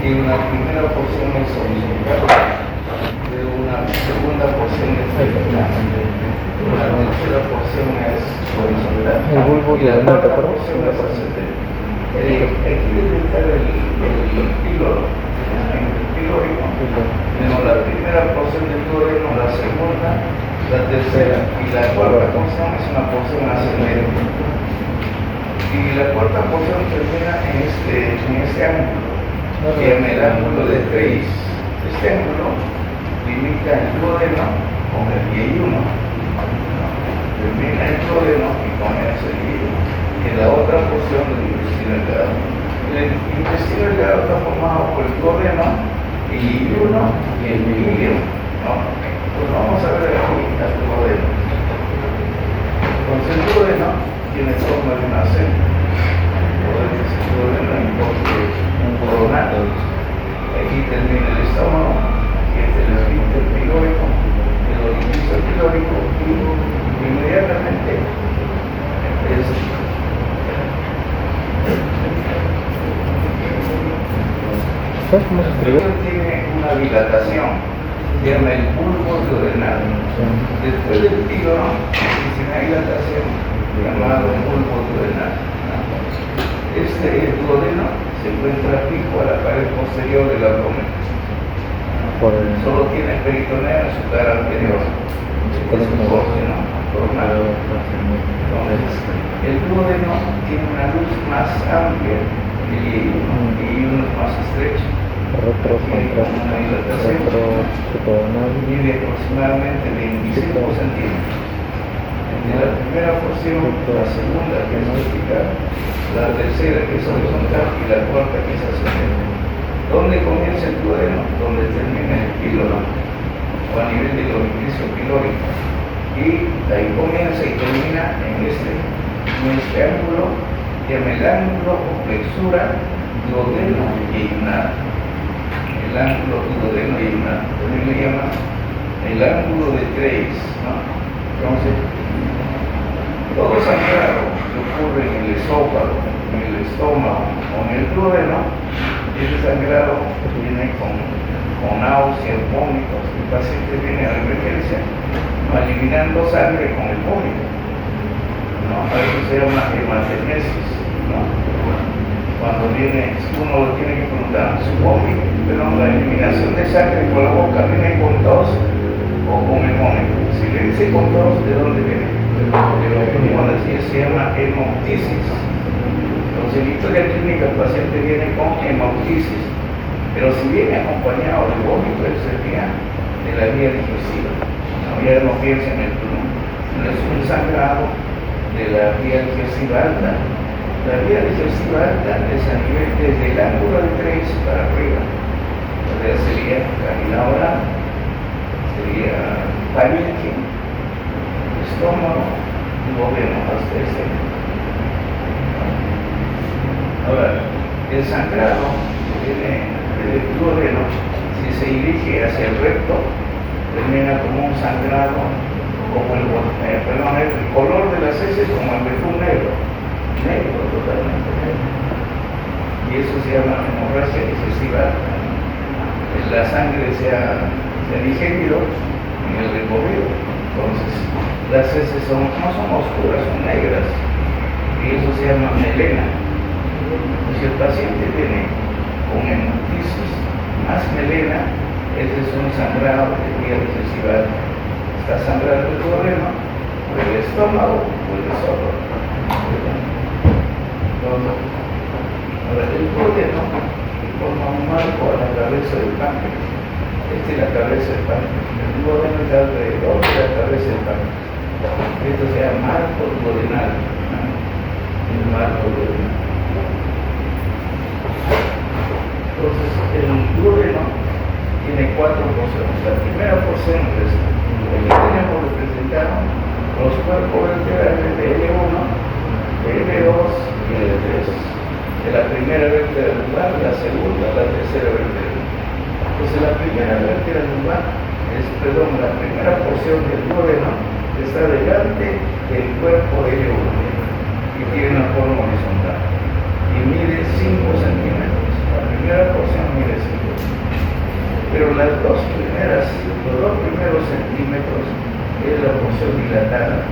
y una primera porción es horizontal, de una segunda porción es vertical, una tercera porción es horizontal, El bulbo y la diagonal, ¿te cuarta acuerdas? porción es ascendente. Aquí debe estar el píloro, el pilórico. Tenemos la primera porción del duodeno, la segunda, la tercera, y la cuarta porción es una porción ascendente. Y la cuarta porción termina en este ángulo, que es el ángulo de 3. Este ángulo limita el duodeno con el I1. Termina el duodeno y comienza el I1. Y la otra porción del intestino delgado. El intestino delgado está formado por el duodeno, el I1 y el ilio, ¿no? Pues vamos a ver aquí el duodeno. Entonces el duodeno tiene forma de una C. El duodeno en corte coronal. Aquí termina el estómago, aquí es el esfínter pilórico, el orificio pilórico, y inmediatamente tiene una dilatación, se llama el bulbo duodenal. Después del píloro, existe una dilatación llamada bulbo duodenal. Este duodeno se encuentra fijo a la pared posterior del abdomen. Solo tiene peritoneo en su cara anterior. Es un corte, ¿no? Coronado. Entonces, el duodeno tiene una luz más amplia que el I1 es más estrecho. Una dilatación mide aproximadamente 25 centímetros. Entre la primera porción, la segunda que es vertical, la tercera que es horizontal y la cuarta que es ascendente. ¿Dónde comienza el duodeno? Donde termina el píloro, o a nivel del orificio pilórico. Y ahí comienza y termina en este ángulo, llama el ángulo o flexura duodeno yeyunal. El ángulo duodeno yeyunal. También le llama el ángulo de 3, ¿no? Entonces, todo sangrado que ocurre en el esófago, en el estómago o en el duodeno, ese sangrado viene con náuseas, vómitos. El paciente viene a la emergencia eliminando sangre con el vómito, ¿no? Eso se llama hematemesis, ¿no? Cuando viene, uno lo tiene que preguntar su vómito, pero la eliminación de sangre por la boca viene con tos o con el vómito. Si le dice con tos, ¿de dónde viene? Cuando se llama hemoptisis. Entonces, en la historia clínica el paciente viene con hemoptisis, pero si viene acompañado de vómito, eso sería de la vía digestiva. No, ya no piensa en el pulmón, no es un sangrado de la vía digestiva alta. La vía digestiva alta es a nivel desde el ángulo de 3 para arriba. O sea, sería cavidad oral, sería faringe, estómago y duodeno hasta ese. Ahora, el sangrado que viene del duodeno, si se dirige hacia el recto, termina como un sangrado, como el color de las heces como el betún negro, totalmente negro. Y eso se llama hemorragia digestiva. La sangre se ha digerido en el recorrido. Entonces, las heces no son oscuras, son negras. Y eso se llama melena. Si el paciente viene con hemoptisis más melena, ese es un sangrado de vía digestiva. Está sangrando el duodeno, o el estómago, o el esófago. Ahora, el duodeno forma un marco a la cabeza del páncreas. Esta es la cabeza del páncreas. El duodeno está alrededor de la cabeza del páncreas. Esto se llama marco duodenal. El marco duodenal. Entonces, el duodeno tiene 4 porciones. La primera porción es el que tenemos representado los cuerpos vertebrales de L1, de L2 y L3. De la primera vértebra lumbar, la segunda, la tercera vértebra. Entonces, la primera vértebra lumbar la primera porción del duodeno está delante del cuerpo de L1 y tiene una forma horizontal y mide 5 centímetros. La primera porción mide 5. Pero los dos primeros centímetros es la porción dilatada,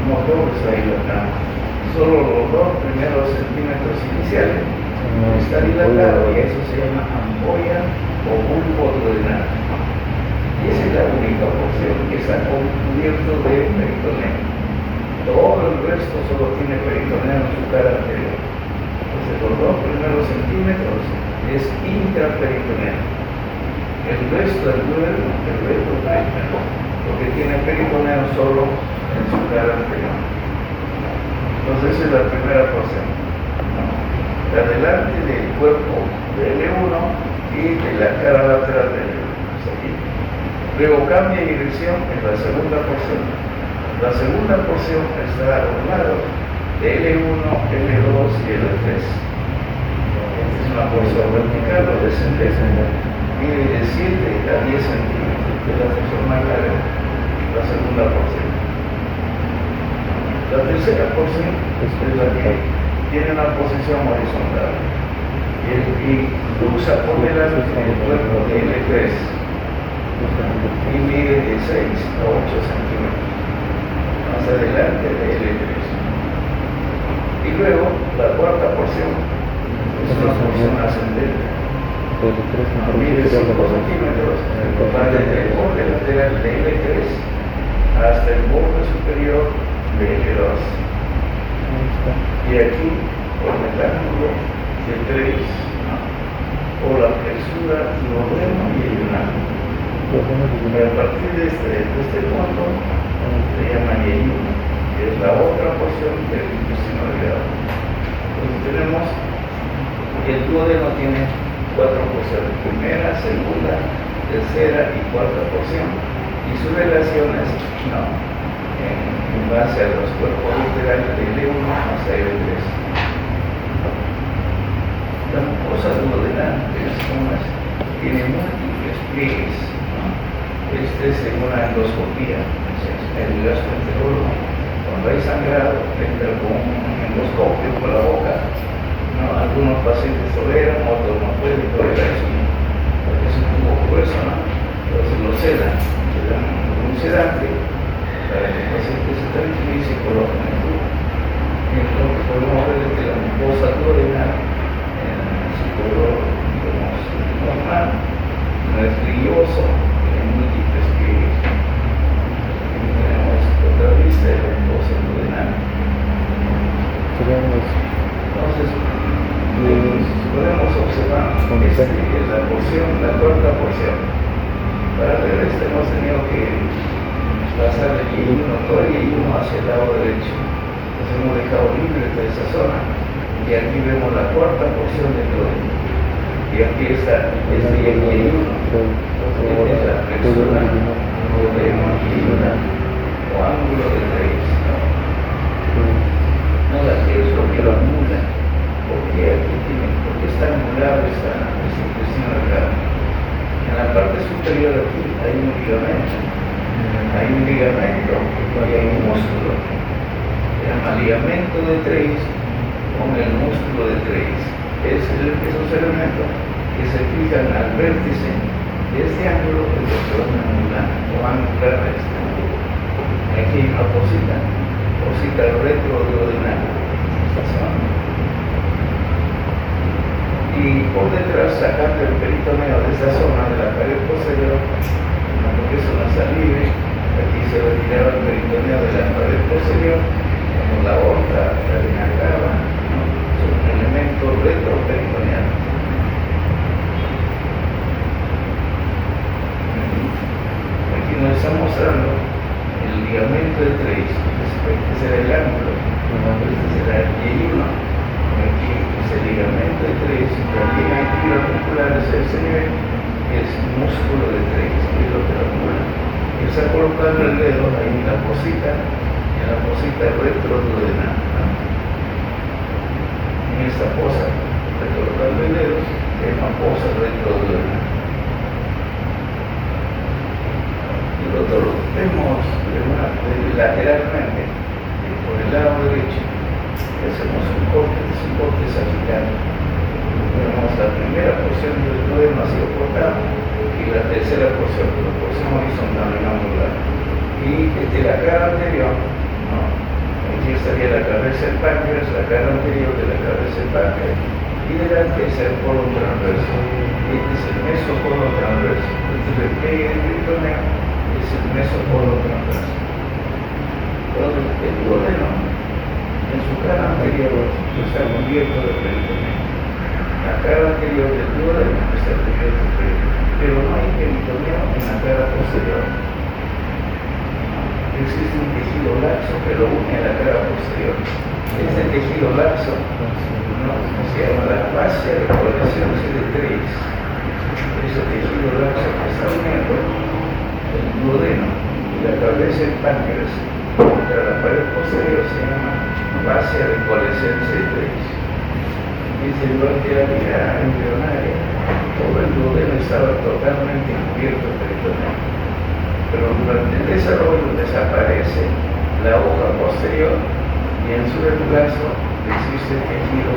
no todo está dilatado. Solo los dos primeros centímetros iniciales está dilatado y eso se llama ampolla o bulbo duodenal. Y esa es la única porción que está cubierto de peritoneo. Todo el resto solo tiene peritoneo en su cara anterior. Entonces los dos primeros centímetros es intraperitoneo. El resto del duodeno es retroperitoneo, porque tiene peritoneo solo en su cara anterior. Entonces esa es la primera porción. La delante del cuerpo de L1 y de la cara lateral de L1. Luego cambia dirección en la segunda porción. La segunda porción está a un lado de L1, L2 y L3. Esta es una porción vertical o descendente. Mide de 7 a 10 centímetros, que es la porción más larga, la segunda porción. La tercera porción es la que tiene una posición horizontal y usa por delante el cuerpo de L3 y mide de 6 a 8 centímetros más adelante de L3. Y luego la cuarta porción es una porción ascendente, mide 5 centímetros en el total desde el borde lateral de L3 hasta el borde superior de L2. Y aquí, por el ángulo de 3, o la presura duodeno y ional. A partir de este punto se llama yeyuno, que es la otra porción del intestino delgado. Entonces tenemos que el duodeno tiene 4 porciones: primera, segunda, tercera y cuarta porción, y su relación es en base a los cuerpos laterales de L1 hasta L3. La mucosa duodenal tiene múltiples pliegues. Este es en una endoscopía, el gastroenterólogo, cuando hay sangrado, entra con un endoscopio por la boca. Algunos pacientes toleran, otros no pueden tolerar eso, porque es un poco grueso, entonces lo sedan, le dan un sedante para que el paciente se tranquilice y coloquen el tubo. Entonces podemos ver que la mucosa duodenal en su color, digamos, normal, no es brilloso, tiene múltiples pliegues. Tenemos otra vista de la mucosa duodenal. Entonces, podemos observar esta es la porción, la cuarta porción. Para ver esto hemos tenido que pasar el Y1, todo el Y1 hacia el lado derecho. Entonces hemos dejado libre toda esa zona. Y aquí vemos la cuarta porción del duodeno. Y aquí está este Y1. Entonces esta es la presura duodeno ional o ángulo de Drake. ¿Qué es lo que lo anula? ¿Por qué está anulado este intestino delgado? En la parte superior aquí hay un ligamento y hay un músculo. Se llama ligamento de Treis con el músculo de Treis. Esos elementos que se fijan al vértice de este ángulo es lo que van a anular o anular a este ángulo. Aquí hay una posita retroduodenal. Y por detrás, sacando el peritoneo de esta zona de la pared posterior, porque eso no está libre, aquí se retiraba el peritoneo de la pared posterior, como la aorta, la vena cava, son elementos retroperitoneales. Aquí nos está mostrando el ligamento de Treis, este será el ángulo, este será el Y1. Aquí es el ligamento de Treis, y también aquí la muscular es ese nivel, que es músculo de Treis, que es lo que lo acumula. Y está colocando el dedo ahí en la posita retroduodenal. En esta posa, está colocando el dedo, se llama posa retroduodenal. Y lo vemos lateralmente, por el lado derecho. Hacemos un corte sagitario. Vemos la primera porción del duodeno ha sido cortada y la tercera porción, la porción horizontal en angular. Y de la cara anterior, ¿no? Aquí estaría la cabeza del páncreas, la cara anterior de la cabeza del páncreas, y delante es el colon transverso. Este es el mesocolon transverso. Este es el pliegue del peritoneo, es el mesocolon transverso. Entonces, el duodeno, en su cara anterior, está cubierto de peritoneo. La cara anterior del duodeno está cubierto de peritoneo, pero no hay peritoneo en la cara posterior. Existe un tejido laxo que lo une a la cara posterior. Este tejido laxo, ¿no?, se llama la fascia de colección CD3. Ese tejido laxo que está uniendo el duodeno y la cabeza del páncreas contra la pared posterior se llama fascia de colección CD3. Dice, durante la vida embrionaria, todo el duodeno estaba totalmente cubierto de peritoneo. Pero durante el desarrollo desaparece la hoja posterior y en su reemplazo existe el tejido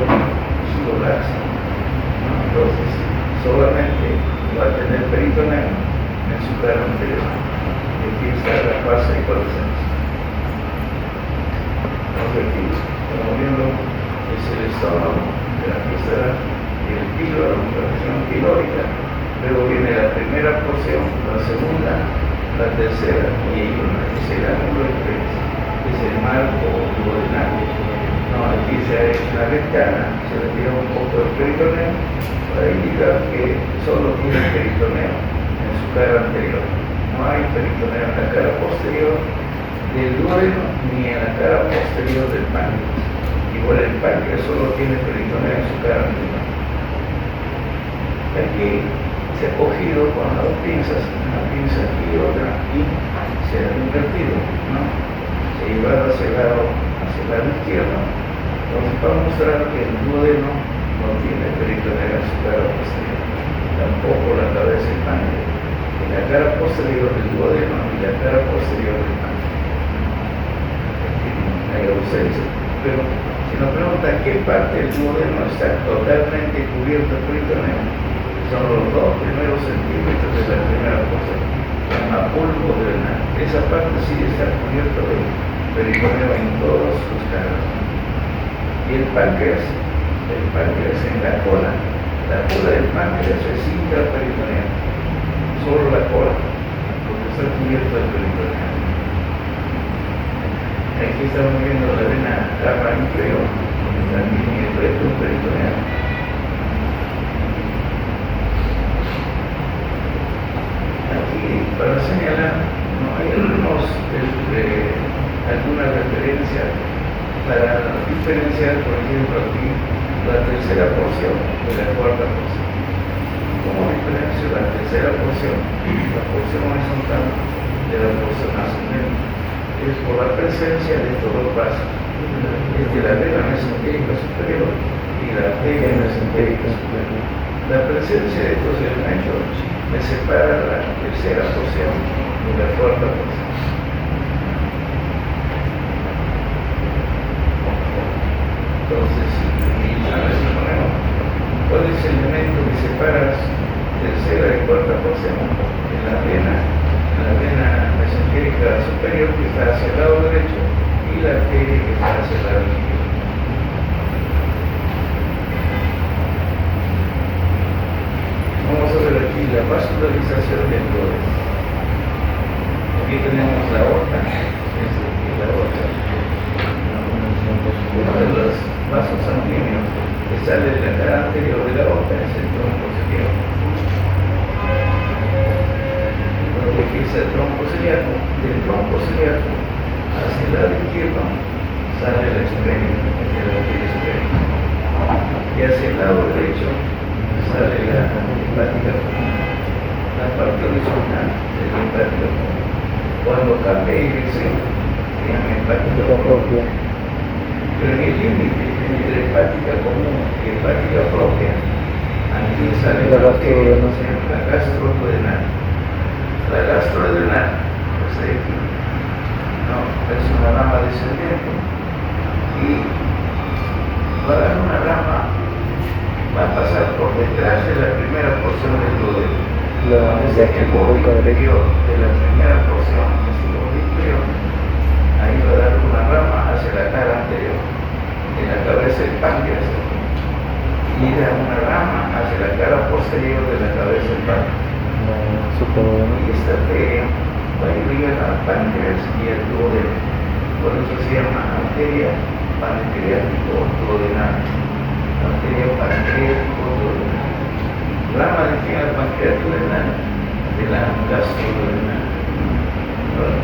laxo. Entonces, solamente va a tener peritoneo en su cara anterior. Y aquí está la fase de coalescencia. Entonces, aquí estamos viendo es el estómago, aquí estará el píloro, la región pilórica. Luego viene la primera porción, la segunda, la tercera, y es el ángulo de tres, es el marco duodenal. No, aquí se ha hecho una ventana, se retira un poco del peritoneo para indicar que solo tiene peritoneo en su cara anterior. No hay peritoneo en la cara posterior del duodeno ni en la cara posterior del páncreas. Igual el páncreas solo tiene peritoneo en su cara anterior. Aquí se ha cogido con las dos pinzas, una pinza aquí y otra, y se ha invertido, ¿no? Se ha llevado hacia el lado izquierdo. Entonces, para mostrar que el duodeno no tiene peritoneo en su cara posterior, tampoco la cabeza del páncreas. En la cara posterior del duodeno y la cara posterior del páncreas. Aquí hay ausencia, pero si nos preguntan qué parte del duodeno está totalmente cubierto de peritoneo, son los 2 primeros centímetros de la primera porción, a polvo duodenal. Esa parte sí está cubierta de peritoneo en todos sus caras. Y el páncreas en la cola del páncreas es intraperitoneal, solo la cola, porque está cubierta de peritoneo. Aquí estamos viendo la vena cava inferior, también el recto peritoneal. Para señalar, no hay alguna referencia para diferenciar, por ejemplo, aquí la tercera porción de la cuarta porción. ¿Cómo diferencio la tercera porción, la porción horizontal de la porción ascendente? Es por la presencia de estos dos vasos, es de la vena mesentérica superior y la arteria mesentérica superior. La presencia de estos elementos me separa la tercera porción de la cuarta porción. Entonces, a ver si ponemos cuál es el elemento que separa tercera y cuarta porción en la vena mesentérica superior, que está hacia el lado derecho, y la arteria que está hacia el lado izquierdo. Vamos a ver aquí la vascularización del duodeno. Aquí tenemos la aorta, la aorta. Uno de los vasos sanguíneos que sale de la cara anterior de la aorta es el tronco celíaco. Donde aquí está el tronco celíaco, del tronco celíaco hacia el lado izquierdo sale la extremia, y hacia el lado derecho sale la hepática común, la parte horizontal de la hepática común. Cuando cambia de dirección, se llama hepática propia. Pero en el límite entre hepática común y hepática propia, aquí sale la gastroduodenal. La gastroduodenal, pues aquí, no, es una rama descendente y va a dar una rama va a pasar por detrás de la primera porción del duodeno. La El borde inferior de la primera porción, este borde inferior, ahí va a dar una rama hacia la cara anterior, en la cabeza del páncreas, y da una rama hacia la cara posterior de la cabeza del páncreas. Y esta arteria va a irrigar al páncreas y al duodeno. Por eso se llama arteria pancreático-duodenal. Arteria pancreático-duodenal. Rama de quién al pancreático-duodenal, de la gastroduodenal.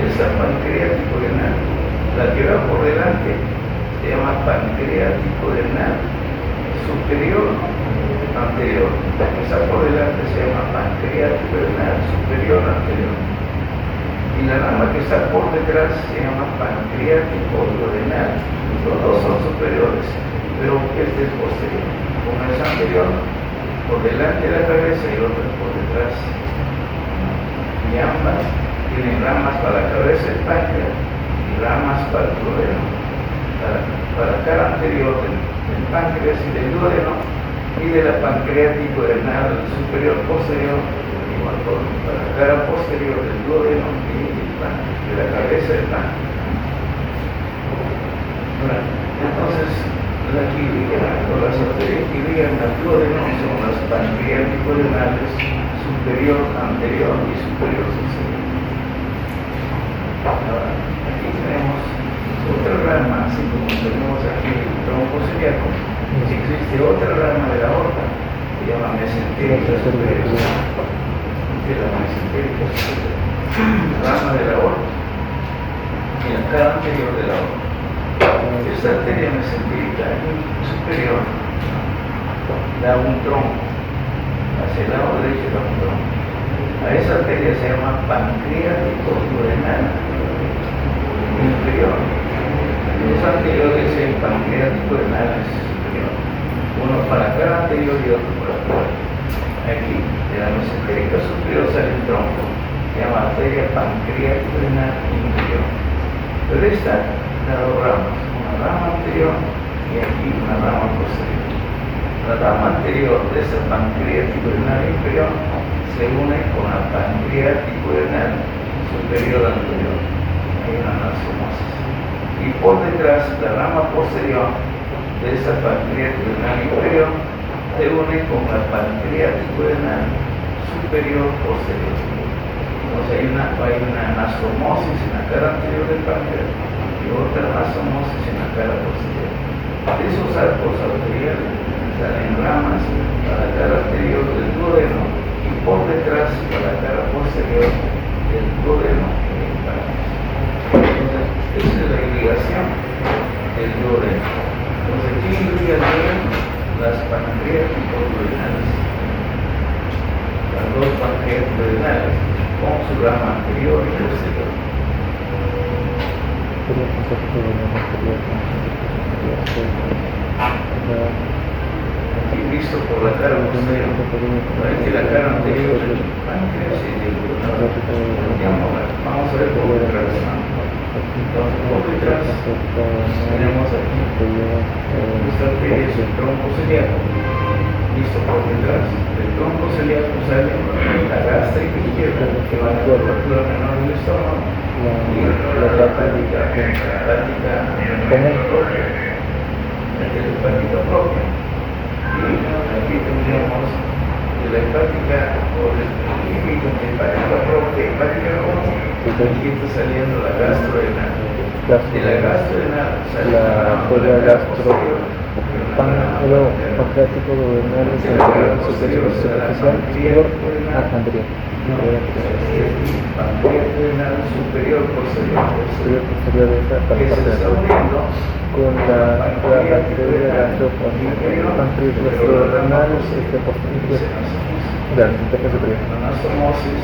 Esa pancreático-duodenal, la que va por delante, se llama pancreático-duodenal superior anterior. La que está por delante se llama pancreático-duodenal superior anterior. Y la rama que está por detrás se llama pancreático-duodenal. Los dos son superiores, pero este es posterior. Uno es anterior, por delante de la cabeza, y otro por detrás. Y ambas tienen ramas para la cabeza del páncreas y ramas para el duodeno. Para la cara anterior del páncreas y del duodeno, y de la pancreático-duodenal superior posterior, igual para la cara posterior del duodeno y de la cabeza del páncreas. Entonces, la que irrigan, o las arterias que irrigan al duodeno son las pancreático-duodenales superior, anterior y superior sucesiva. Ahora, aquí tenemos otra rama, así como tenemos aquí el tronco celíaco. Existe otra rama de la aorta, se llama mesentérica superior. La mesentérica superior, rama de la aorta, y la cara anterior de la aorta. Esta arteria mesentérica superior da un tronco, hacia el lado derecho da un tronco. A esa arteria se llama pancreático-duodenal inferior. Los anteriores en pancreático-duodenal superior, uno para la cara anterior y otro para la cara. Aquí, de la mesentérica superior sale un tronco, se llama arteria pancreático-duodenal inferior. Pero esta da dos ramas, una rama anterior y aquí una rama posterior. La rama anterior de esa pancreático-duodenal inferior se une con la pancreático-duodenal superior anterior. Hay una anastomosis. Y por detrás, la rama posterior de esa pancreático-duodenal inferior se une con la pancreático-duodenal superior posterior. Entonces hay una anastomosis en la cara anterior del páncreas y otra anastomosis en la cara posterior. De esos arcos arteriales salen ramas para la cara anterior del duodeno y por detrás para la cara posterior del duodeno y del páncreas. Entonces, esa es la irrigación del duodeno. Entonces, ¿quién irriga el duodeno? Las pancreático-duodenales. Las dos pancreático-duodenales con su rama anterior y posterior. Aquí visto por la cara posterior, parece la cara anterior del páncreas y del duodeno. Vamos a ver por detrás. Entonces, por detrás tenemos aquí esta arteria es el tronco celíaco. Visto por detrás del tronco celíaco sale la gástrica izquierda que va a la curvatura menor del estómago y la hepática propia. Y aquí tendríamos la hepática o el límite entre hepática propia y hepática común. Aquí está saliendo la gastrodenal. De la gastrodenal sale la gastro pancreático-duodenal superior superficial anterior. Pancreático-duodenal superior posterior de esta que se está uniendo con la arteria gastropancreático-duodenal posterior. La anastomosis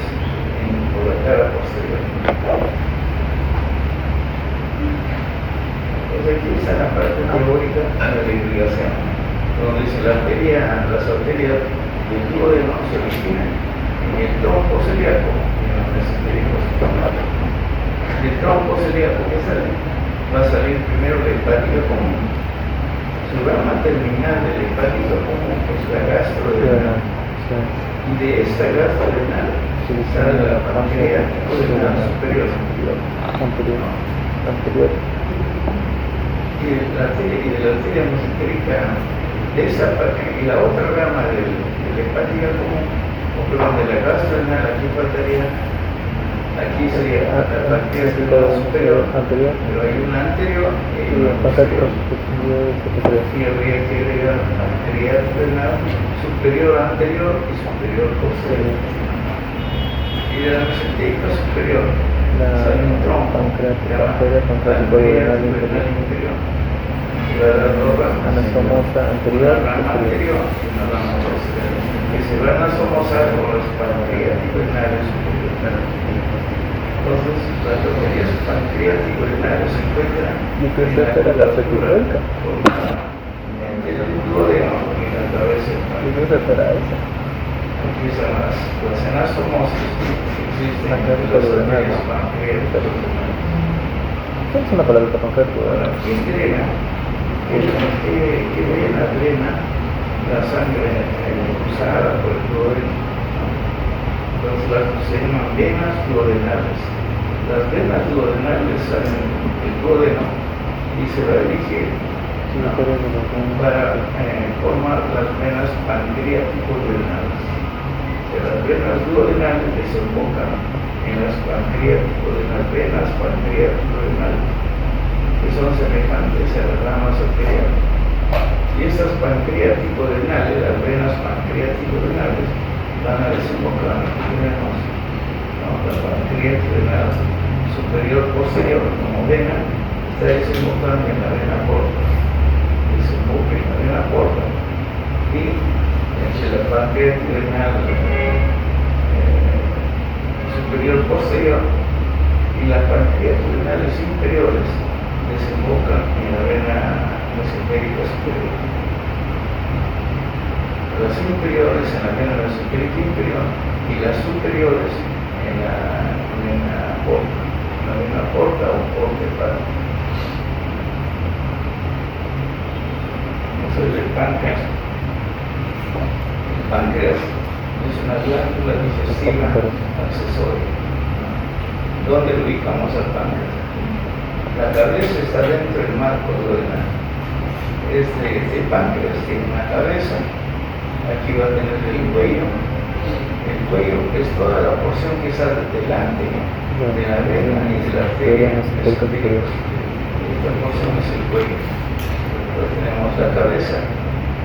por la cara posterior. Entonces aquí está la parte teórica de la irrigación, donde dice las arterias del duodeno se originan en el tronco celíaco y en los mesentéricos. Del tronco celíaco que sale, va a salir primero la hepática común, Su rama terminal del hepático común es la gastrorenal. Y de esta gastrorenal sale la pancreático renal superior. Anterior. Y de la arteria mesentérica, de esa parte, y la otra rama del hepática común, o perdón, de la gastrorenal, aquí faltaría, aquí sería la pancreático superior, pero hay una anterior y una posterior. Y habría que agregar pancreático renal superior anterior y superior posterior. Y de la mesentérica superior sale un tronco pancreático renal inferior. Y va a dar dos ramas, Anastomosa anterior, una rama anterior y una rama posterior, que se van a asomosar con los pancreáticos renales superiores. Entonces, las arterias pancreático renales se encuentran entre el duodeno y la cabeza del páncreas. Empiezan las anastomosis que existen entre las arterias pancreáticas renales. ¿Qué es una palabra pancreático? Ahora, ¿quién drena? ¿Qué drena la sangre usada por el duodeno? Entonces se llaman venas duodenales. Las venas duodenales salen del duodeno y se va a dirigir para formar las venas pancreático-renales. Las venas duodenales desembocan en las venas pancreático-renales, que son semejantes a las ramas arteriales. Y estas pancreático-renales, las venas pancreático-renales, van a desembocar, tenemos la pancreático-renal superior posterior como vena, está desembocando en la vena porta, desemboca en la vena porta, y entre la pancreático-renal superior posterior y las pancreático-renales inferiores desembocan en la vena mesentérica superior. Las inferiores en la vena mesentérica inferior y las superiores en la vena porta o porta hepática. Entonces el páncreas es una glándula digestiva accesoria. ¿Dónde ubicamos al páncreas? La cabeza está dentro del marco duodenal. Este páncreas tiene una cabeza. Aquí va a tener el cuello. El cuello es toda la porción que sale delante de la vena y de la arteria. Esta porción es el cuello. Entonces tenemos la cabeza,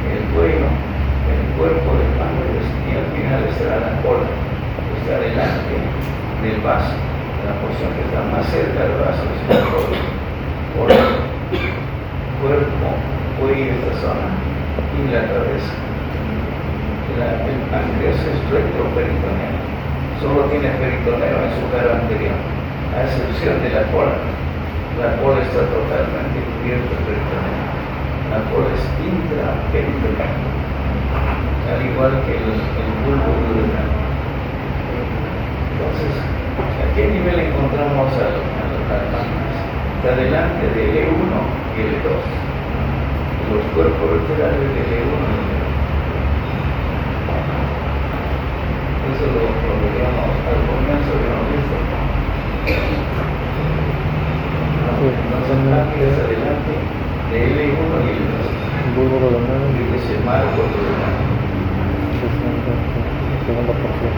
el cuello, el cuerpo del páncreas y al final estará la cola, que está delante del vaso. La porción que está más cerca del vaso es la cola, cuerpo, cuello, esta zona y la cabeza. El páncreas es rectoperitoneal, solo tiene peritoneo en su cara anterior, a excepción de la cola. La cola está totalmente cubierta de peritoneo. La cola es intraperitoneal, al igual que el bulbo duodenal. Entonces, ¿a qué nivel encontramos al páncreas? Está delante del E1 y el E2, los cuerpos vertebrales del E1 y el E2. Eso lo veíamos al comienzo de la lista. Entonces, el páncreas adelante de L1 y L2. Bulbo duodenal Y que se marca duodenal. Segunda porción.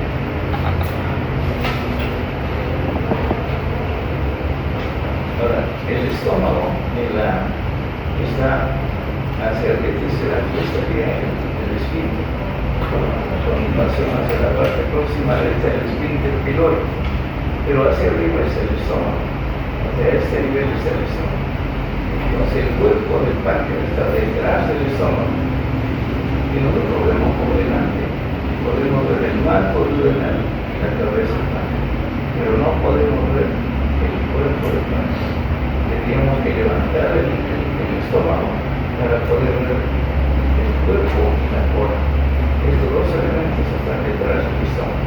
Ahora, el estómago está hacia el tercera, estaría el esfínter. Con invasión hacia la parte próxima está el esfínter pylori, pero hacia arriba es el estómago. Hacia este nivel está el estómago. Entonces el cuerpo del páncreas está detrás del estómago y nosotros vemos por delante. Podemos ver el marco duodenal y la cabeza del páncreas, pero no podemos ver el cuerpo del páncreas. Tendríamos que levantar el estómago para poder ver el cuerpo y la cola. Estos dos elementos están detrás del estómago.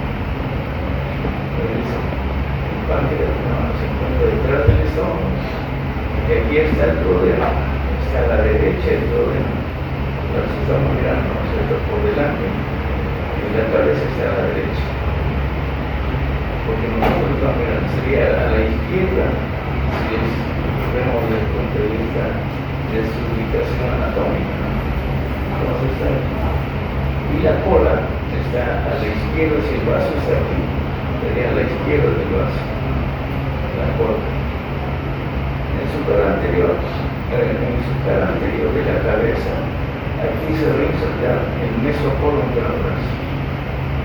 El páncreas se encuentra detrás del estómago. Y aquí está el duodeno, está a la derecha del duodeno. Entonces estamos mirando, ¿no es cierto?, por delante, y la cabeza está a la derecha. Porque nosotros estamos mirando, sería a la izquierda, si vemos desde el punto de vista de su ubicación anatómica, ¿no? Entonces está aquí. Y la cola está a la izquierda, si el vaso está aquí, sería a la izquierda del vaso, la cola. En su cara anterior, de la cabeza, aquí se va a insertar el mesocolon transverso.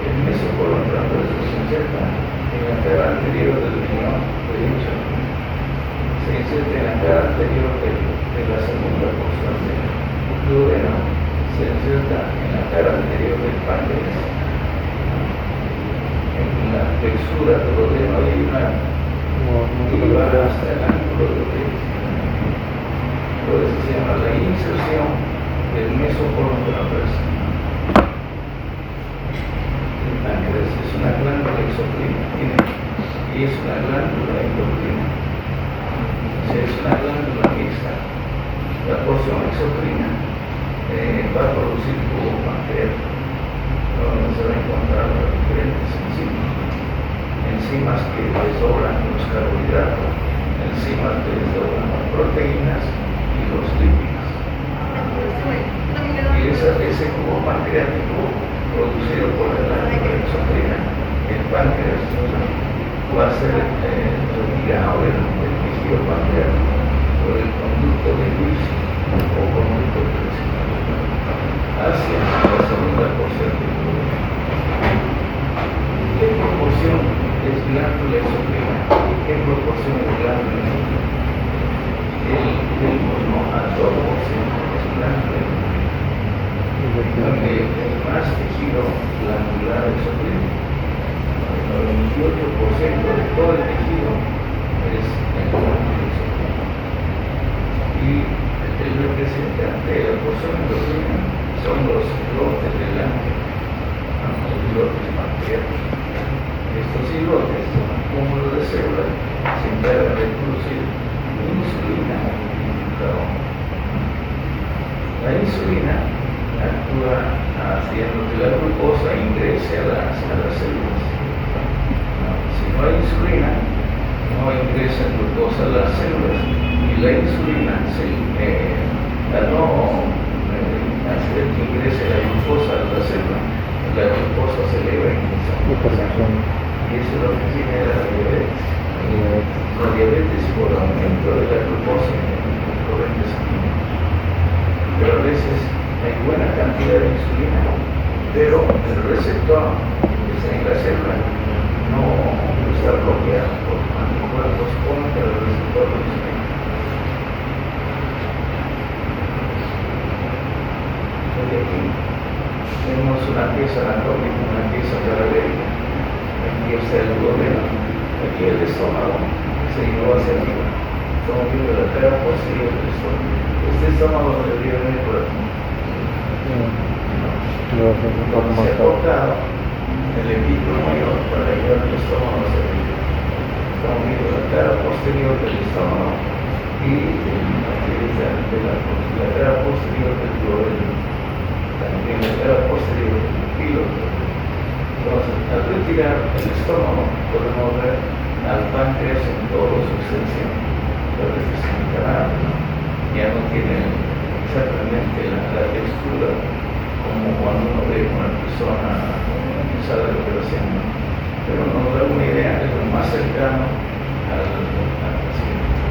El mesocolon transverso se inserta en la cara anterior del riñón derecho. Se inserta en la cara anterior de la segunda porción del duodeno. Se inserta en la cara anterior del páncreas. En la textura del duodeno hay una y va hasta el ángulo de origen. Por eso se llama la inserción del mesocolon transverso. El páncreas es una glándula exocrina y es una glándula endocrina. O sea, es una glándula mixta. La porción exocrina va a producir jugo pancreático, donde se va a encontrar las diferentes enzimas que desdoblan los carbohidratos, enzimas que desdoblan las proteínas y los lípidos. Y ese jugo pancreático producido por la glándula exocrina, el páncreas va a ser retirado del tejido pancreático por el conducto de Lewis o conducto principal hacia la segunda porción del duodeno. ¿Qué proporción es glándula exocrina y qué proporción es glándula endocrina? El 1 a 2% es glándula endocrina. El más tejido glandular exocrino, el 98% de todo el tejido es glándula exocrina. Y el representante de la porción endocrina son los islotes del ángel, los islotes pancreáticos. Estos islotes son un cúmulo de células que se encargan de producir insulina y glucagón. La insulina actúa haciendo que la glucosa ingrese a las células. Si no hay insulina, no ingresa glucosa a las células y la insulina al no hacer que ingrese la glucosa a la célula, la glucosa se eleva intensamente. Y eso es lo que genera la diabetes. La diabetes por aumento de la glucosa en el corriente sanguíneo. Pero a veces hay buena cantidad de insulina, pero el receptor que está en la célula no está bloqueado por anticuerpos contra el receptor de insulina. Y aquí tenemos una pieza anatómica, una pieza cadavérica. Aquí está el duodeno, aquí el estómago se llevó hacia arriba. Estamos viendo la cara posterior del estómago. Este estómago debería venir por aquí. Donde se ha cortado el epículo mayor para llevar el estómago hacia arriba. Estamos viendo la cara posterior del estómago y la cara posterior del duodeno. También la cara posterior del píloro. Entonces, al retirar el estómago, podemos ver al páncreas en toda su extensión. Entonces, es un canal, ¿no? Ya no tiene exactamente la textura como cuando uno ve una persona en sala de operación, ¿no? Pero nos da una idea de lo más cercano al paciente.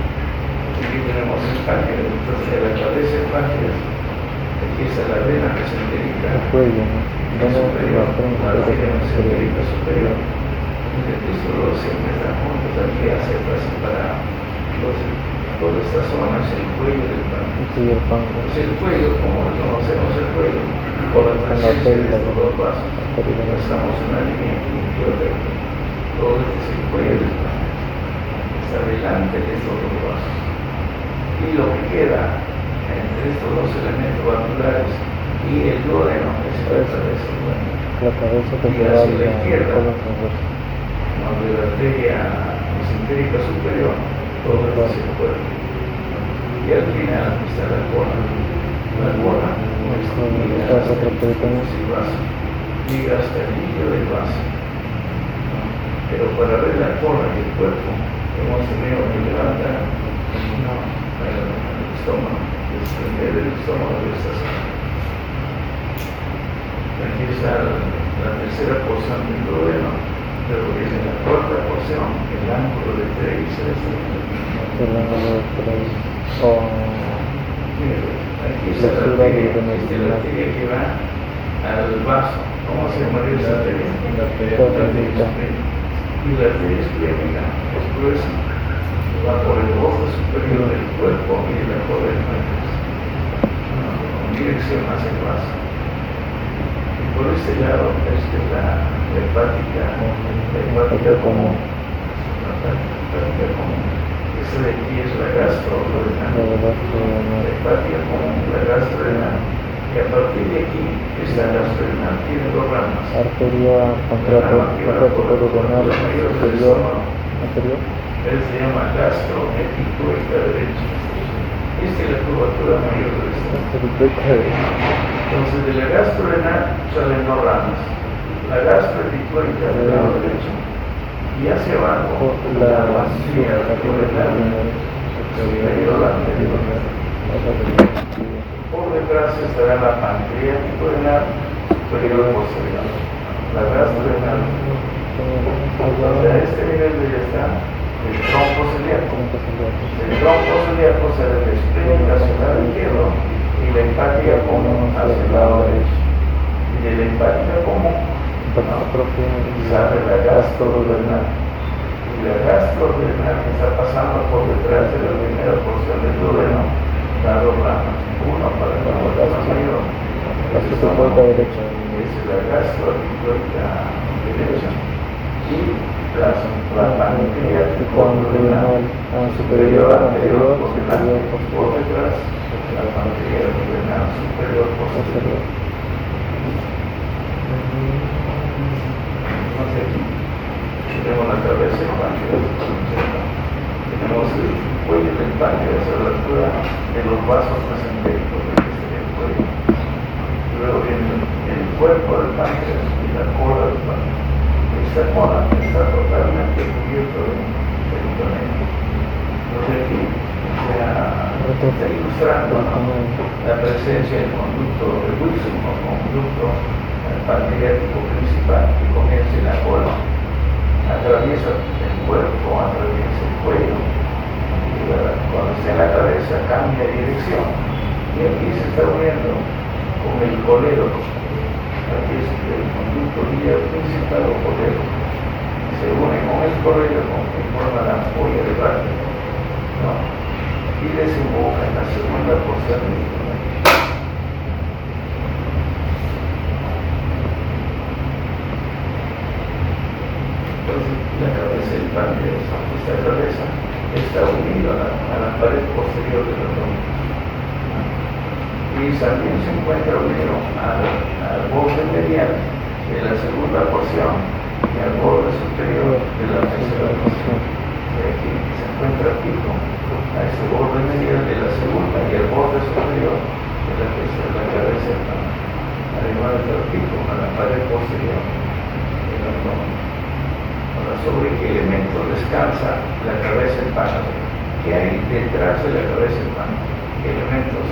Aquí tenemos el páncreas, entonces a la cabeza del páncreas, aquí está la vena mesentérica. El cuello, ¿no? Superior, la vena mesentérica superior. Esto siempre está juntos aquí hacia atrás para toda esta zona es el cuello del páncreas. El cuello, como conocemos el cuello, por la trascendencia de estos dos vasos, pasamos una línea aquí y otra aquí. Todo este es el cuello del páncreas. Está delante de estos dos vasos. Y lo que queda entre estos dos elementos vasculares y el duodeno es la cabeza del duodeno. La cabeza que y se va hacia la izquierda, colon transverso. donde la arteria mesentérica superior, todo es hacia el cuerpo. y al final está la cola. La cola no es llega hasta el vaso, llega hasta el líquido del vaso. Pero para ver la cola y el cuerpo, hemos tenido que levantar el estómago, desprender el estómago de esta zona. Aquí está la tercera porción del duodeno, pero viene la cuarta porción, el ángulo de 3 El ángulo de 3. O aquí está la arteria que va al vaso. ¿Cómo se llama esa arteria? La arteria esplénica. Y la arteria esplénica es gruesa, va por el borde superior del cuerpo y de la cola del páncreas, en dirección hacia el vaso. Y por este lado es la hepática común. Esta de aquí es la gastroduodenal. La hepática común, la gastroduodenal. Y a partir de aquí, esta gastroduodenal tiene dos ramas. Arteria pancreatico-duodenal superior anterior. Él se llama gastroepicúrica derecha. Esta es la curvatura mayor de esta. Entonces, de la gastrorenal salen dos ramas. La gastroepicúrica del lado derecho y hacia abajo la vacía duodenal superior anterior. Por detrás estará la pancreático renal superior posterior. La gastrorenal. Entonces, a este nivel ya está el trompo celíaco. El trompo celíaco será el esplénico hacia el lado izquierdo y la hepática común hacia el lado derecho. Y de la hepática común sale la gastroduodenal. Y la gastroduodenal que está pasando por detrás de la primera porción del duodeno da dos ramas. Uno para la boca mayor. derecha. Es la gastroepicúrica derecha. Y la pancreático-duodenal superior anterior por detrás la pancreático-duodenal superior posterior. Entonces aquí tenemos la cabeza del páncreas, tenemos el cuello del páncreas a la altura de los vasos mesentéricos del que sería el cuello. Luego viene el cuerpo del páncreas y la cola del páncreas. Esta cola está totalmente cubierta de peritoneum. Entonces aquí se está ilustrando la presencia del conducto de Wilson o conducto pancreático principal que comienza en la cola, atraviesa el cuerpo, atraviesa el cuello y cuando está en la cabeza cambia de dirección y aquí se está uniendo con el colédoco. Aquí es el conducto guía principal o colédoco. Se une con el colédoco que forma la ampolla de Bartlett, ¿no? Y desemboca en la segunda porción del duodeno. Entonces, la cabeza del páncreas, esta cabeza está unida a la pared posterior del abdomen. Y también se encuentra unido al borde medial de la segunda porción y al borde superior de la tercera porción. De aquí se encuentra el pico, a este borde medial de la segunda y al borde superior de la tercera, la cabeza. Además del pico, a la pared posterior del abdomen. Ahora, ¿sobre qué elementos descansa la cabeza del páncreas? ¿Qué hay detrás de la cabeza del páncreas? ¿Qué elementos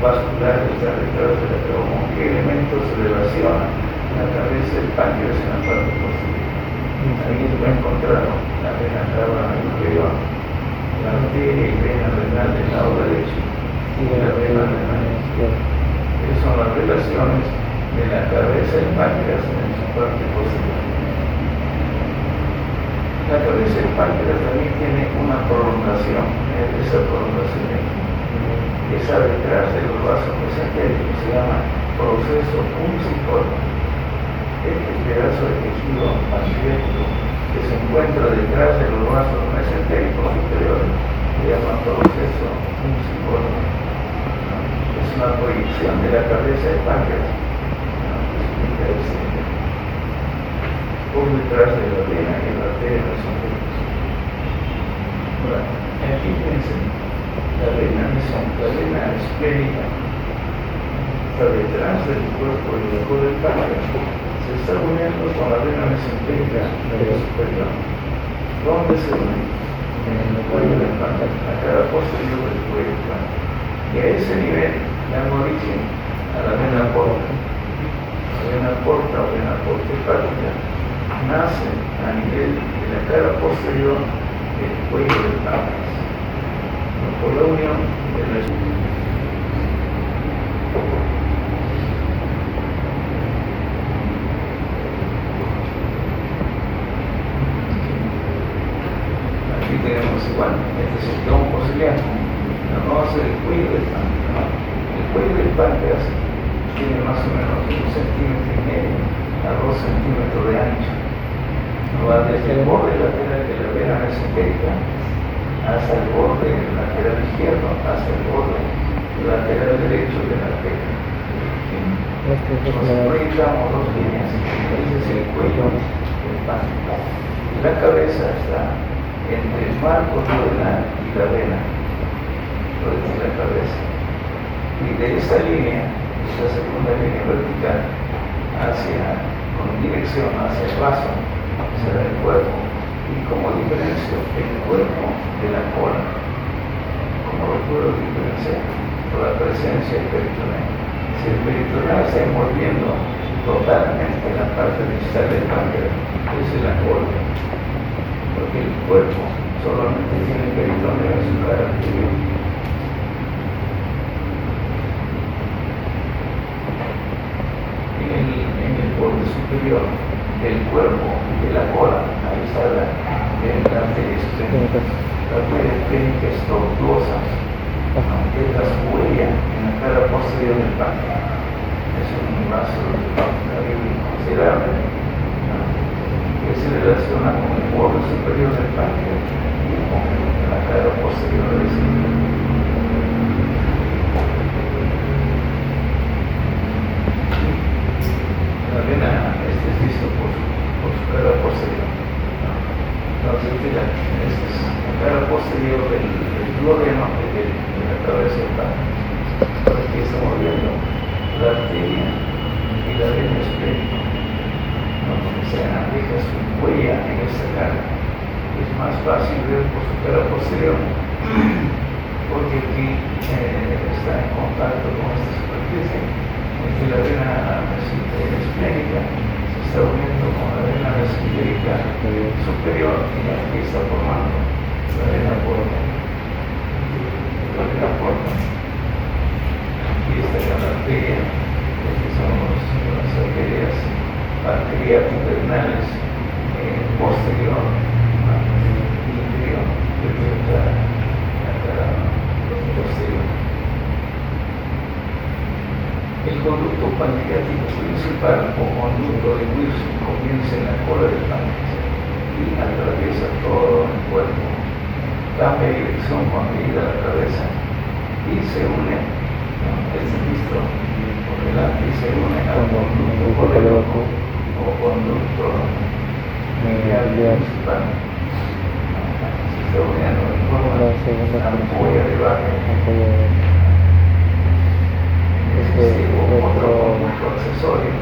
vasculares están detrás de la cabeza? ¿Qué elementos se relacionan la cabeza del páncreas en la parte posterior? Ahí se va a encontrar la vena cava inferior, la arteria y vena renal del lado derecho y la vena renal izquierda. Esas son las relaciones de la cabeza del páncreas en su parte posterior. La cabeza del páncreas también tiene una prolongación, esa prolongación esa detrás de los vasos mesentéricos se llama proceso punciforme. Este pedazo de tejido pancreático que se encuentra detrás de los vasos mesentéricos superiores se llama proceso punciforme. Es una proyección de la cabeza del páncreas. Por detrás de la vena y la arteria mesentérica. Aquí piensen La vena esplénica está detrás del cuerpo y debajo del páncreas. Se está uniendo con la vena mesentérica superior. ¿Dónde se une? En el cuello del páncreas, la cara posterior del cuello del páncreas. Y a ese nivel dan origen a la vena porta. La vena porta o vena porta hepática nace a nivel de la cara posterior del cuello del páncreas. Por la unión de la aquí tenemos igual, este es el tronco ciliaco, vamos a hacer el cuello del páncreas, ¿no? El cuello del páncreas tiene más o menos 1,5 centímetros a 2 centímetros de ancho, va desde el borde lateral de la vena mesentérica hasta el borde lateral izquierdo, hasta el borde lateral derecho de la arteria. Nos proyectamos dos líneas, ese es el cuello del páncreas. La cabeza está entre el marco duodenal y la vena, lo de la cabeza. Y de esta línea, esta segunda línea vertical, con dirección hacia el vaso, será el cuerpo. Y como diferencio el cuerpo de la cola, como lo puedo diferenciar por la presencia del peritoneo. Si el peritoneo está envolviendo totalmente la parte distal del páncreas, esa es la cola, porque el cuerpo solamente tiene peritoneo en su cara anterior. En el borde superior del cuerpo y de la cola, ahí está la arteria esplénica. La arteria esplénica es tortuosa, aunque es la huella en la cara posterior del páncreas. Es un vaso considerable, ¿no? Que se relaciona con el borde superior del páncreas y con la cara posterior del páncreas. La vena es visto por su cara posterior. Entonces, esta es la cara posterior del duodeno de la cabeza del páncreas. Por aquí estamos viendo la arteria y la vena esplénica, ¿no? Porque se deja su huella en esta cara. Es más fácil ver por su cara posterior, porque aquí está en contacto con esta superficie. La vena esplénica se está uniendo con la vena mesentérica superior y aquí está formando la vena porta. La vena porta. Aquí está la arteria, que son las arterias arteriapudernales posterior y inferior, de la cara posterior. El conducto pancreático principal o conducto de Wilson comienza en la cola del páncreas y atraviesa todo el cuerpo, cambia dirección cuando llega a la cabeza y se une, ¿no? Es visto por delante y se une al conducto colédoco o conducto medial principal. Se está uniendo en forma de ampolla de Barré. Otro conducto accesorio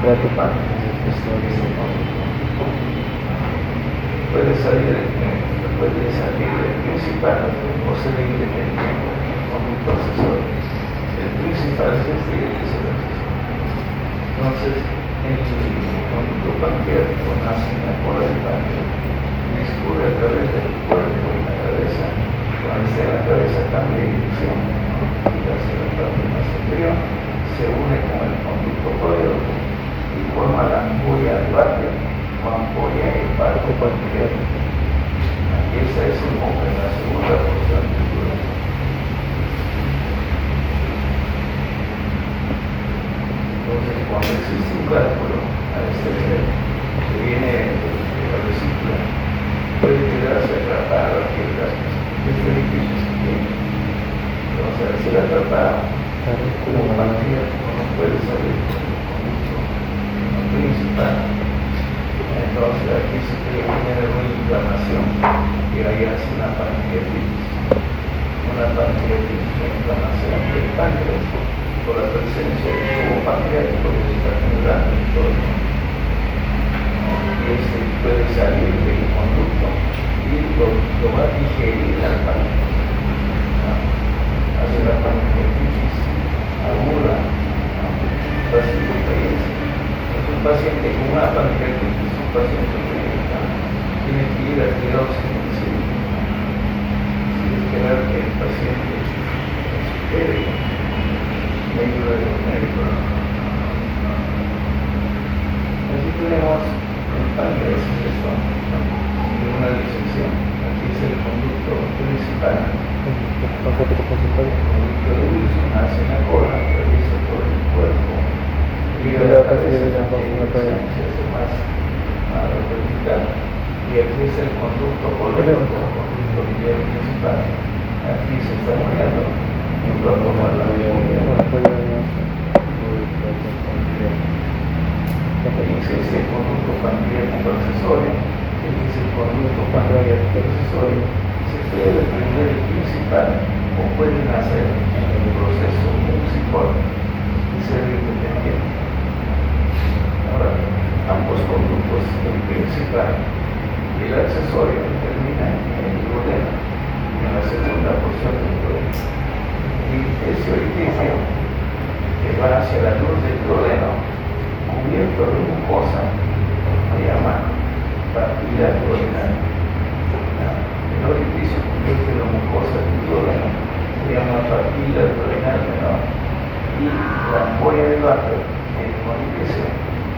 puede salir del principal o ser independiente del conducto accesorio. El principal es este y el accesorio. Entonces, el conducto pancreático nace en la cola del páncreas, discurre a través del cuerpo y la cabeza. Cuando está en la cabeza cambia de dirección y hacia la parte más superior, se une con el conducto colédoco y forma la ampolla de Barré o ampolla hepatopancreática. Aquí esa es en la segunda porción del duodeno. Entonces, cuando existe un cálculo a este nivel que viene de la vesícula, puede quedarse atrapado aquí en este edificio pequeño. Entonces, al ser atrapado, como pancreático no puede salir por el conducto principal. Entonces, aquí se genera una inflamación y ahí hace una pancreatitis. Una una pancreatitis, una inflamación del páncreas por la presencia del tubo pancreático que se está generando en todo el mundo. Y este puede salir del conducto y lo va a digerir al páncreas. Hace la pancreatitis aguda, facilita eso. Es un paciente con una pancreatitis, un paciente que tiene que ir a quirófano, sin esperar que el paciente supere la ayuda de los médicos. Aquí tenemos el páncreas, esto, en una disección. Aquí es el conducto principal. El conducto de Wilson hace la cola, atraviesa todo el cuerpo, llega a la cabeza, se hace más vertical. Y aquí es el conducto colédoco, el conducto biliar principal. Aquí se está moviendo y va a tomar la memoria. Existe el conducto pancreático accesorio, este es el conducto pancreático accesorio. Se puede desprender el principal o pueden hacer el proceso mucipal y ser independiente. Ahora, ambos conductos, el principal y el accesorio, terminan en el duodeno, en la segunda porción del duodeno. Y ese orificio que va hacia la luz del duodeno, cubierto de mucosa, se llama papila duodenal. El orificio cubierto de mucosa del duodeno se llama papila duodenal menor. Y la ampolla de váter en el orificio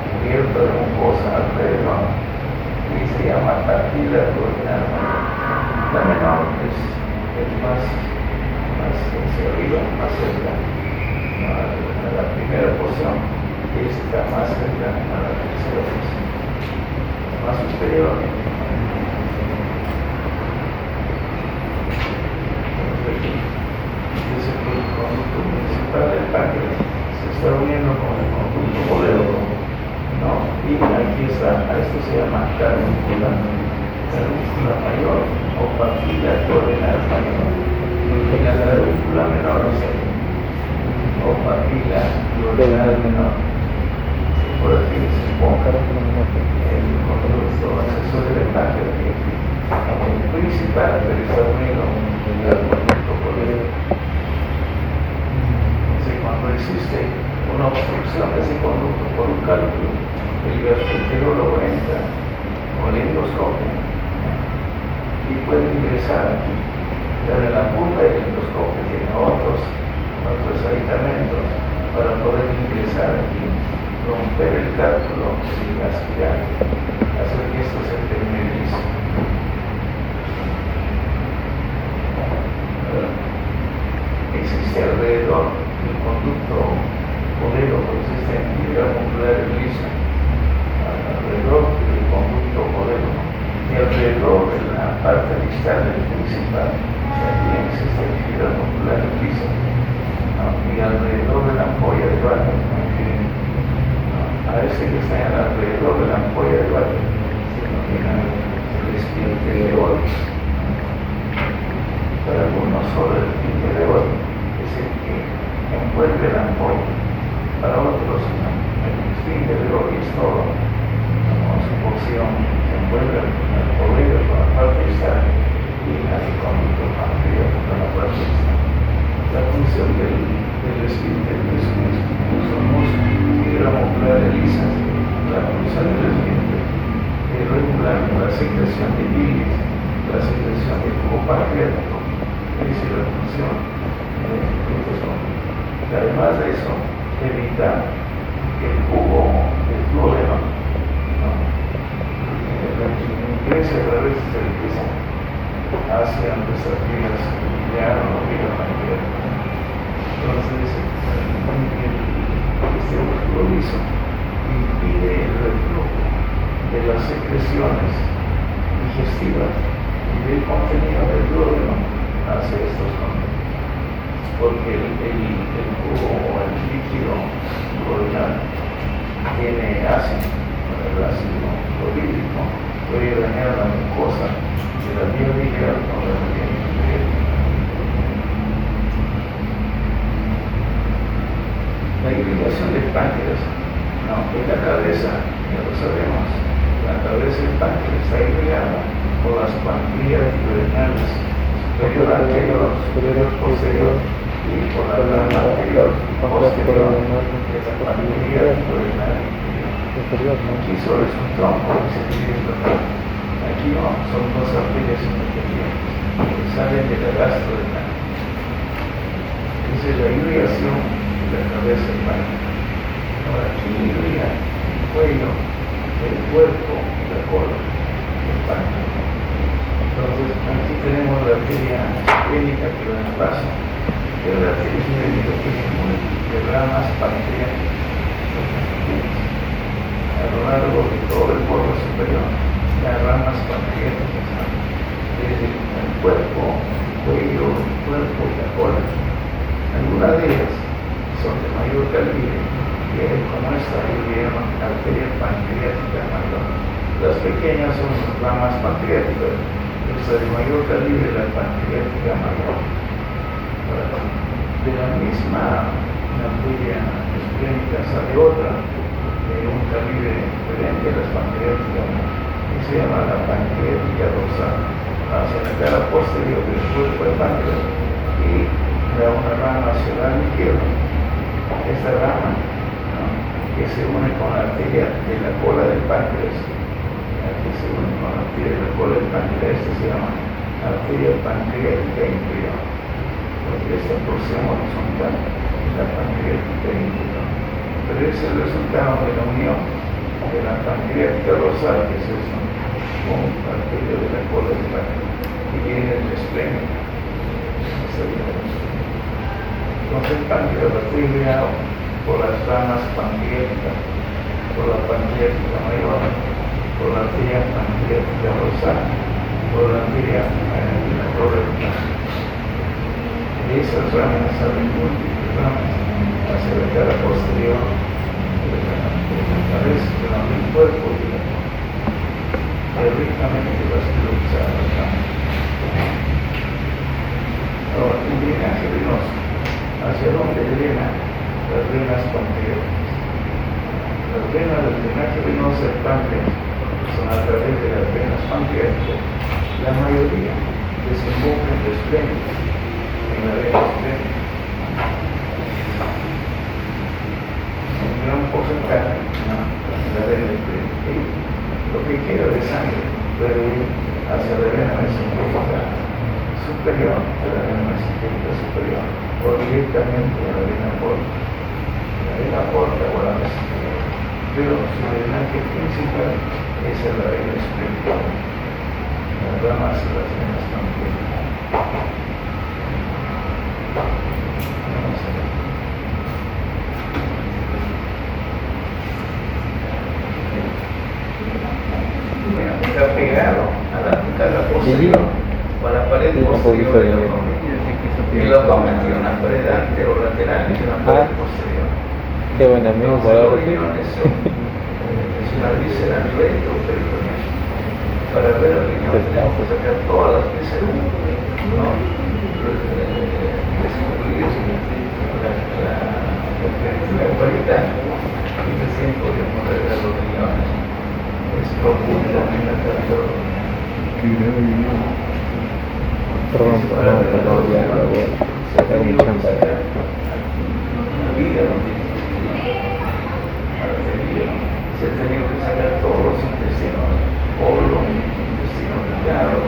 cubierto de mucosa alrededor y se llama papila duodenal menor. La menor es más hacia arriba, más cerca a la primera porción. Está más cercana a la tercera porción, más superior. Es el conducto principal del páncreas, se está uniendo con el conducto colédoco, ¿no? Y aquí está, a esto se llama carúncula mayor o papila duodenal mayor. Y la carúncula menor o papila duodenal menor. Por aquí se ponga el conducto accesorio del páncreas, el principal, pero está unido al conducto colédoco. Entonces, cuando existe una obstrucción de ese conducto por un cálculo, el gastroenterólogo entra con la endoscopia y puede ingresar aquí. Pero en la punta del endoscopio tiene otros aditamentos para poder ingresar aquí, romper el cálculo y aspirar, hacer que esto se permeabilice. Existe alrededor del conducto colédoco, existe fibra muscular lisa, alrededor del conducto colédoco y alrededor de la parte distal del principal también existe fibra muscular lisa, y alrededor de la ampolla de váter. A ese que está alrededor de la ampolla de váter se denomina el esfínter de Olds. Para algunos solo el esfínter de Olds es el que envuelve la ampolla. Para otros el esfínter de Olds es todo, como su porción envuelve el colédoco con la parte distal y hace conducto pancreático con la parte distal. La función del esfínter es somos fibra muscular lisa. La función del esfínter es regular la secreción de bilis, la secreción del tubo pancreático, esa es la función además de eso, evita que el cubo del duodeno ingrese a través del piso hacia nuestras vías biliar o vía pancreática. Entonces, este músculo liso impide el reflujo de las secreciones digestivas y del contenido del duodeno hacia estos conductos, porque el cubo o el líquido duodenal tiene ácido, el ácido clorhídrico puede dañar la mucosa de la vía biliar o de la vía pancreática. La irrigación del páncreas, no, en la cabeza, ya lo sabemos, la cabeza del páncreas está irrigada por las pancreas renales superior, anterior, superior, posterior y por la rama anterior, posterior, que es la pancreas renal inferior. Aquí solo es un tronco que se divide en dos. Aquí no, son dos arterias independientes que salen de la gastrorenal. Esa es la irrigación de la cabeza del páncreas. Ahora aquí irriga el cuello, el cuerpo y la cola del páncreas. Entonces aquí tenemos la arteria esplénica que da el paso, que es la arteria esplénica que tiene múltiples ramas pancreáticas a lo largo de todo el borde superior, las ramas pancreáticas, desde el cuerpo, el cuello, el cuerpo y la cola. Algunas de ellas son de mayor calibre, como esta que llaman arteria pancreática mayor. Las pequeñas son las ramas pancreáticas, esta de mayor calibre la pancreática mayor. De la misma arteria esplénica sale otra de un calibre diferente a las pancreáticas, que se llama la pancreática dorsal, hacia la cara posterior del cuerpo del páncreas y da una rama hacia el lado izquierdo. Esta rama, ¿no?, que se une con la arteria de la cola del páncreas, que se une con la arteria de la cola del páncreas, esta se llama arteria pancreática inferior, porque esta porción horizontal es la pancreática inferior. Pero es el resultado de la unión de la pancreática dorsal, que es eso, con la arteria de la cola del páncreas, que viene del esplénico. Entonces el páncreas está irrigado por las ramas pancreáticas, por la pancreática mayor, por la arteria pancreática dorsal, por la arteria de la cola del páncreas. De esas ramas salen múltiples ramas hacia la cara posterior de la cabeza, del cuerpo y la cola, ricamente vascularizada. Ahora, el drenaje venoso, ¿hacia dónde drena las venas pancreáticas? Las venas del drenaje venoso del páncreas son a través de las venas pancreáticas. La mayoría desemboca en el esplénico, en la vena esplénica. Un gran porcentaje, ¿no?, en la vena esplénica. Lo que queda de sangre puede ir hacia la vena mesentérica superior, de la vena mesentérica superior, o directamente a la vena porta. La vena porta o la mesentérica. Pero su drenaje principal es en la vena esplénica. Las ramas y las venas pancreáticas. Está pegado a la cara posterior o a la pared posterior del abdomen. El abdomen tiene una pared anterolateral y una pared posterior. Qué buen amigo, Entonces, los riñones son una víscera retroperitoneal. Para ver el riñón tenemos que sacar todas las vísceras, ¿no?, descubrir la cualidad y recién podemos ver los riñones. Es profundo en la cardiología. Perdón, sacar un chamba. Se ha tenido que sacar todos los intestinos, colon, intestino delgado,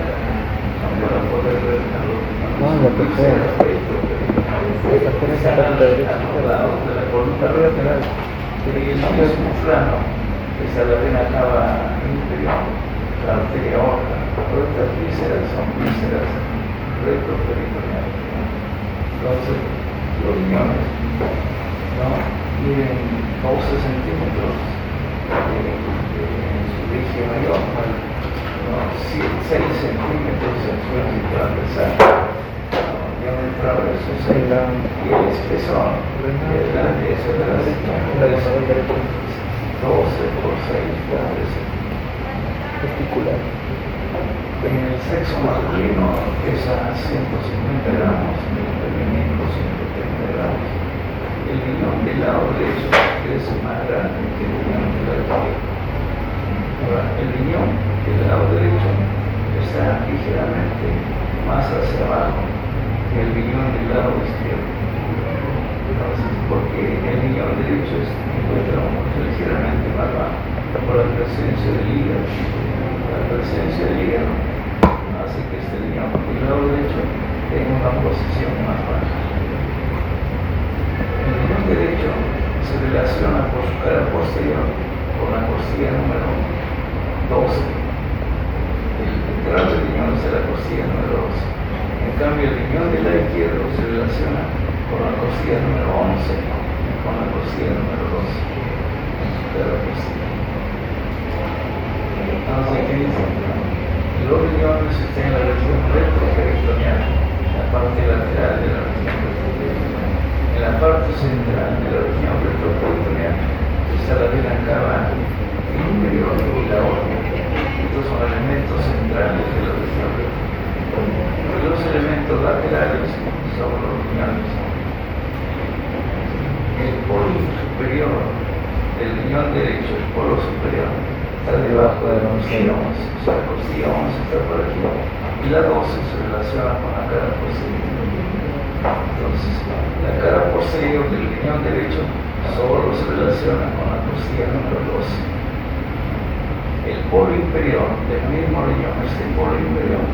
para poder ver a los vísceras a los lados de la columna vertebral. Y en el mismo plano está la vena cava inferior, la arteria aorta. Todas estas vísceras son vísceras retroperitoneales. Entonces, los riñones, ¿no?, miden 12 centímetros en su eje mayor, 6 centímetros en su eje transversal, en el traverso 6, y el espesor de la derecha 12 por 6 por 13. Testicular. En el sexo masculino pesa 150 gramos, en el femenino 130 gramos. El riñón del lado derecho es más grande que el riñón del lado izquierdo. Ahora, el riñón del lado derecho está ligeramente más hacia abajo que el riñón del lado izquierdo. Entonces, porque el riñón derecho encuentra ligeramente más bajo por la presencia del hígado. La presencia del hígado hace que este riñón del lado derecho tenga una posición más baja. El riñón derecho se relaciona por su cara posterior con la costilla número 12. El lateral del riñón es la costilla número 12. En cambio, el riñón del lado izquierdo se relaciona con la costilla número 11, con la costilla número 12. En su cara posterior. Entonces, ¿qué dicen? Los riñones están en la región retroperitoneal, la parte lateral de la región retroperitoneal. En la parte central de la región retroperitoneal está la vena cava inferior y la aorta. Estos son elementos centrales de la región retroperitoneal. Los elementos laterales son los riñones. El polo superior del riñón derecho, el polo superior, está debajo de la costilla 11, o sea, la costilla 11 está por aquí, y la 12 se relaciona con la cara posterior. Entonces, la cara posterior del riñón derecho solo se relaciona con la costilla número 12. El polo inferior del mismo riñón, este polo inferior,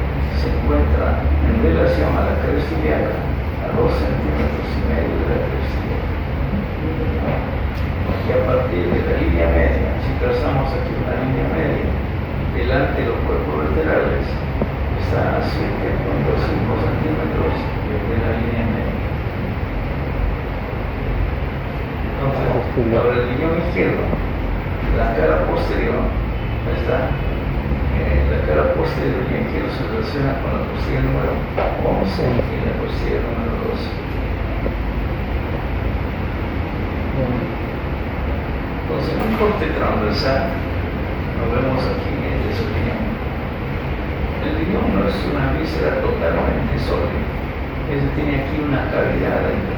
se encuentra en relación a la cresta ilíaca, a 2,5 centímetros de la cresta ilíaca. Y a partir de la línea media, si trazamos aquí una línea media, delante de los cuerpos laterales, está a 7,5 centímetros de la línea media. Entonces, ahora el riñón izquierdo, la cara posterior, está, la cara posterior del riñón izquierdo se relaciona con la costilla número 11 y la costilla número 12. Entonces, en un corte transversal, lo vemos aquí en ese riñón. El riñón no es una víscera totalmente sólida, tiene aquí una cavidad dentro.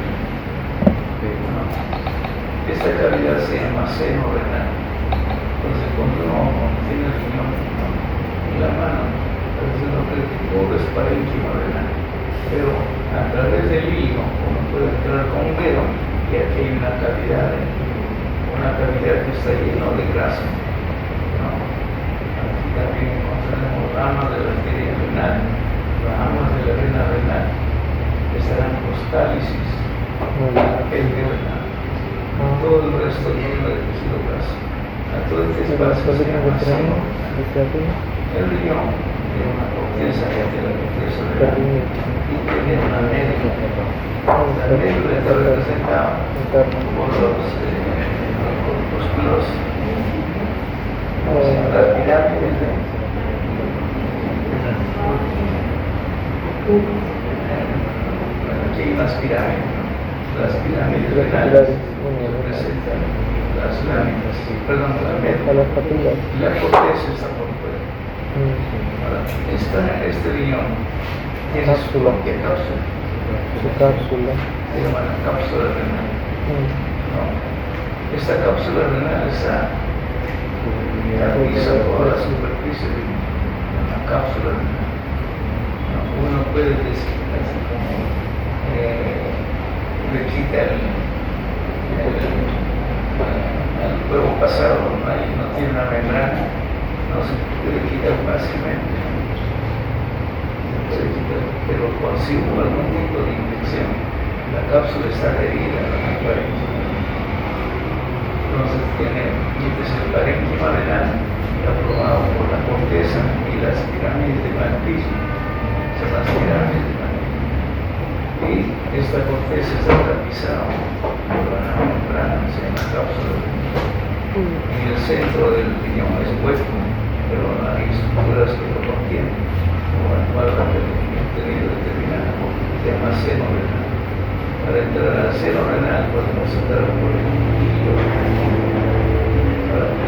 Esta cavidad se llama seno renal. Entonces, cuando uno tiene el riñón en la mano, parece uno cree que todo es parénquima renal, pero a través del hilo uno puede entrar con un dedo y aquí hay una cavidad dentro. Una cavidad que está llena de grasa. ¿No? Aquí también encontraremos ramas de la arteria renal, ramas de la vena renal, que estarán los cálices, el renal, todo el resto lleno de tejido graso. A todo este espacio se llama seno. El riñón tiene una corteza que tiene la corteza renal y tiene una médula. La médula está representada por los las pirámides aquí hay unas pirámides, las pirámides renales representan las láminas, perdón, la médula, la corteza está por fuera. Ahora, este riñón tiene su propia cápsula, se llama la cápsula renal. ¿No? Esta cápsula renal está tapizada toda la superficie de la cápsula renal. Uno puede decir así como le quita el huevo pasado, no tiene una membrana, no se puede quitar fácilmente. Se puede quitar, pero si hubo algún tipo de infección, la cápsula está adherida a la parénquima. Entonces tiene el parénquima renal aprobado por la corteza y las pirámides de Malpighi. Son las pirámides de Malpighi. Y esta corteza está tapizada por una membrana que se llama cápsula renal. En el centro del riñón es hueco, pero hay estructuras que lo contienen, como el cuadro contenido determinado, se llama seno renal. Para entrar al seno renal podemos entrar por el hilo.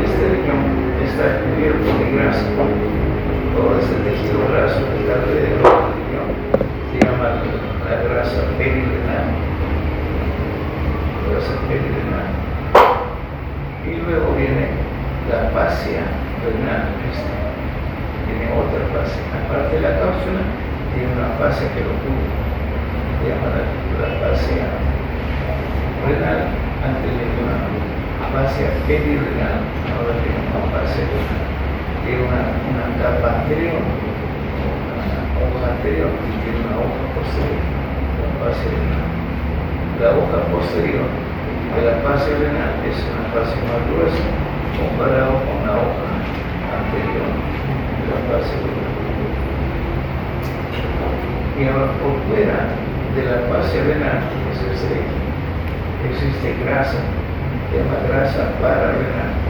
Este riñón está cubierto de grasa. Todo este tejido graso que está alrededor del riñón se llama la grasa perirenal. La grasa Y luego viene la fascia renal. Tiene otra fascia. Aparte de la cápsula, tiene una fascia que lo cubre. Se llama la fascia renal. Antes le dio una fascia perirenal. Ahora tiene una fascia renal. Tiene una capa anterior, una hoja anterior y tiene una hoja posterior. La fascia renal. La hoja posterior de la fascia renal es una fascia más gruesa comparado con la hoja anterior de la fascia renal. Y ahora por fuera de la fascia renal existe grasa, se llama grasa pararrenal.